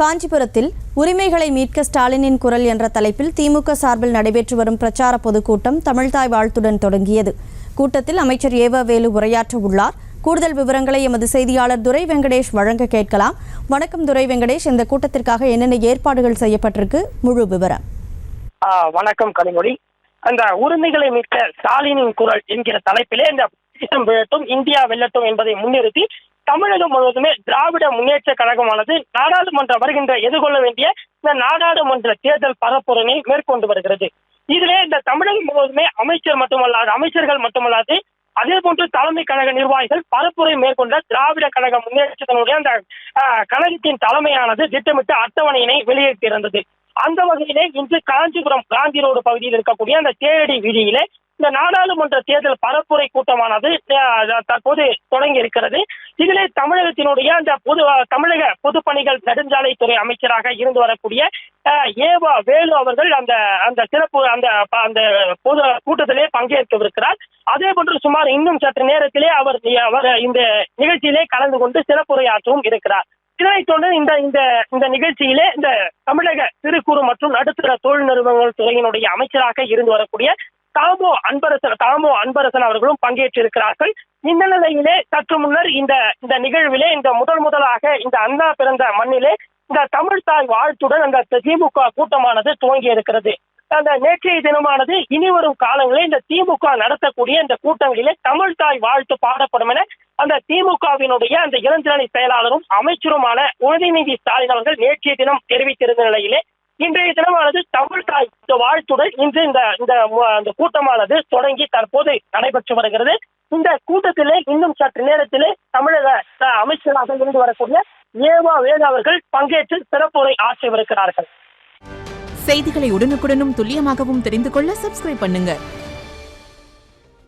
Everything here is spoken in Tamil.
காஞ்சிபுரத்தில் உரிமைகளை மீட்க ஸ்டாலினின் குரல் என்ற தலைப்பில் திமுக சார்பில் நடைபெற்று வரும் பிரச்சார பொதுக்கூட்டம் தமிழ்தாய் வாழ்த்துடன் தொடங்கியது. கூட்டத்தில் அமைச்சர் வேலு உரையாற்ற உள்ளார். கூடுதல் விவரங்களை எமது செய்தியாளர் துரை வெங்கடேஷ் வழங்க கேட்கலாம். வணக்கம் துரை வெங்கடேஷ், இந்த கூட்டத்திற்காக என்னென்ன ஏற்பாடுகள் செய்யப்பட்டிருக்கு, முழு விவரம்? வணக்கம் கனிமொழி. அந்த உரிமைகளை மீட்க ஸ்டாலினின் குரல் என்கிற தலைப்பிலே இந்த தேசம் வெல்லட்டும், இந்தியா வெல்லட்டும் என்பதை முன்னிறுத்தி தமிழகம் முழுவதுமே திராவிட முன்னேற்ற கழகமானது நாடாளுமன்றம் வருகின்ற எதிர்கொள்ள வேண்டிய இந்த நாடாளுமன்ற தேர்தல் பரப்புரையை மேற்கொண்டு வருகிறது. இதிலே இந்த தமிழகம் முழுவதுமே அமைச்சர்கள் மட்டுமல்லாது அதே போன்று தலைமை கழக நிர்வாகிகள் பரப்புரை மேற்கொண்ட திராவிட கழக முன்னேற்றத்தினுடைய அந்த கழகத்தின் தலைமையானது திட்டமிட்டு அட்டவணையினை வெளியிட்டிருந்தது. அந்த வகையிலே இன்று காஞ்சிபுரம் காந்தி ரோடு பகுதியில் இருக்கக்கூடிய அந்த தேரடி வீதியிலே இந்த நாடாளுமன்ற தேர்தல் பரப்புரை கூட்டமானது தற்போது தொடங்கி இருக்கிறது. இதிலே தமிழகத்தினுடைய அந்த தமிழக பொதுப்பணிகள் நெடுஞ்சாலைத்துறை அமைச்சராக இருந்து வரக்கூடிய வேலு அவர்கள் அந்த சிறப்பு அந்த பொது கூட்டத்திலே பங்கேற்கவிருக்கிறார். அதே போன்று சுமார் இன்னும் சற்று நேரத்திலே அவர் இந்த நிகழ்ச்சியிலே கலந்து கொண்டு சிறப்புரையாற்றவும் இருக்கிறார். இதனைத் தொடர்ந்து இந்த நிகழ்ச்சியிலே இந்த தமிழக சிறு குறு மற்றும் நடுத்தர தொழில் நிறுவனங்கள் துறையினுடைய அமைச்சராக இருந்து வரக்கூடிய தாமோ அன்பரசன் அவர்களும் பங்கேற்றிருக்கிறார்கள். இந்த நிலையிலே சற்று முன்னர் இந்த நிகழ்விலே இந்த முதலாக இந்த அண்ணா பிறந்த மண்ணிலே இந்த தமிழ்தாய் வாழ்த்துடன் அந்த திமுக கூட்டமானது துவங்கி இருக்கிறது. அந்த நேற்றைய தினமானது இனி வரும் காலங்களில் இந்த திமுக நடத்தக்கூடிய இந்த கூட்டங்களிலே தமிழ்தாய் வாழ்த்து பாடப்படும் என அந்த திமுகவினுடைய அந்த இளஞ்சரணி செயலாளரும் அமைச்சருமான உதயநிதி ஸ்டாலின் அவர்கள் நேற்றைய தினம் தெரிவித்திருந்த நிலையிலே இன்றைய தினமானது தமிழ்தாய் வாழ்த்துடன் இன்று இந்த கூட்டமானது தொடங்கி தற்போது நடைபெற்று வருகிறது. இந்த கூட்டத்திலே இன்னும் சற்று நேரத்திலே தமிழக அமைச்சராக இருந்து வரக்கூடிய வேலு அவர்கள் பங்கேற்று சிறப்புரை ஆற்றவிருக்கிறார்கள். செய்திகளை உடனுக்குடனும் துல்லியமாகவும் தெரிந்து கொள்ள சப்ஸ்கிரைப் பண்ணுங்க.